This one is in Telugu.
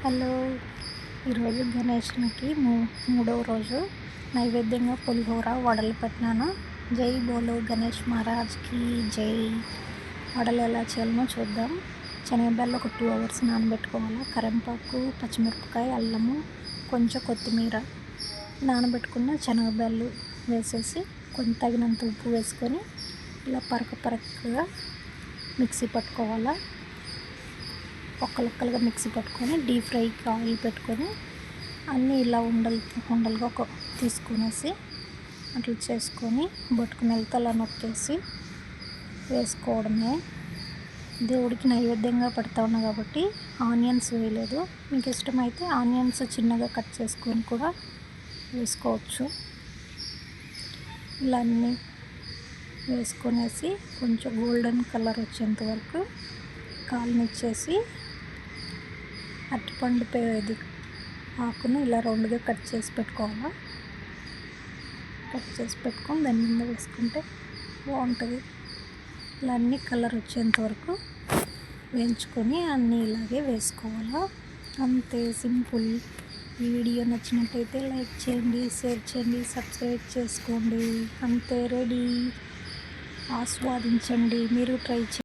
హలో. ఈరోజు గణేష్నికి మూడవ రోజు నైవేద్యంగా పులిహోర వడలు పెట్టినాను. జై బోలో గణేష్ మహారాజ్కి జై. వడలు ఎలా చేయాలనో చూద్దాం. శనగబెల్లు ఒక 2 hours నానబెట్టుకోవాలి. కరివేపాకు, పచ్చిమిరపకాయ, అల్లము, కొంచెం కొత్తిమీర, నానబెట్టుకున్న శనగబెల్లు వేసేసి కొంచెం తగినంత ఉప్పు వేసుకొని ఇలా పరకగా మిక్సీ పట్టుకోవాలి. ఒక్కలుగా మిక్సీ పట్టుకొని డీప్ ఫ్రైకి ఆయిల్ పెట్టుకొని అన్నీ ఇలా ఉండలుగా తీసుకునేసి అట్లా చేసుకొని బొట్టుకునేలతో అలా నొక్కేసి వేసుకోవడమే. దేవుడికి నైవేద్యంగా పెడతా ఉన్నా కాబట్టి ఆనియన్స్ వేయలేదు. మీకు ఇష్టమైతే ఆనియన్స్ చిన్నగా కట్ చేసుకొని కూడా వేసుకోవచ్చు. ఇలా అన్నీ వేసుకొనేసి కొంచెం గోల్డెన్ కలర్ వచ్చేంత వరకు కాలనిచ్చేసి అరటిపండు ఆకును ఇలా రౌండ్గా కట్ చేసి పెట్టుకోవాలి. కట్ చేసి పెట్టుకొని దాని మీద వేసుకుంటే బాగుంటుంది. ఇలా అన్నీ కలర్ వచ్చేంత వరకు వేయించుకొని అన్నీ ఇలాగే వేసుకోవాలి. అంతే, సింపుల్. ఈ వీడియో నచ్చినట్టయితే లైక్ చేయండి, షేర్ చేయండి, సబ్స్క్రైబ్ చేసుకోండి. అంతే, రెడీ. ఆస్వాదించండి, మీరు ట్రై చేయండి.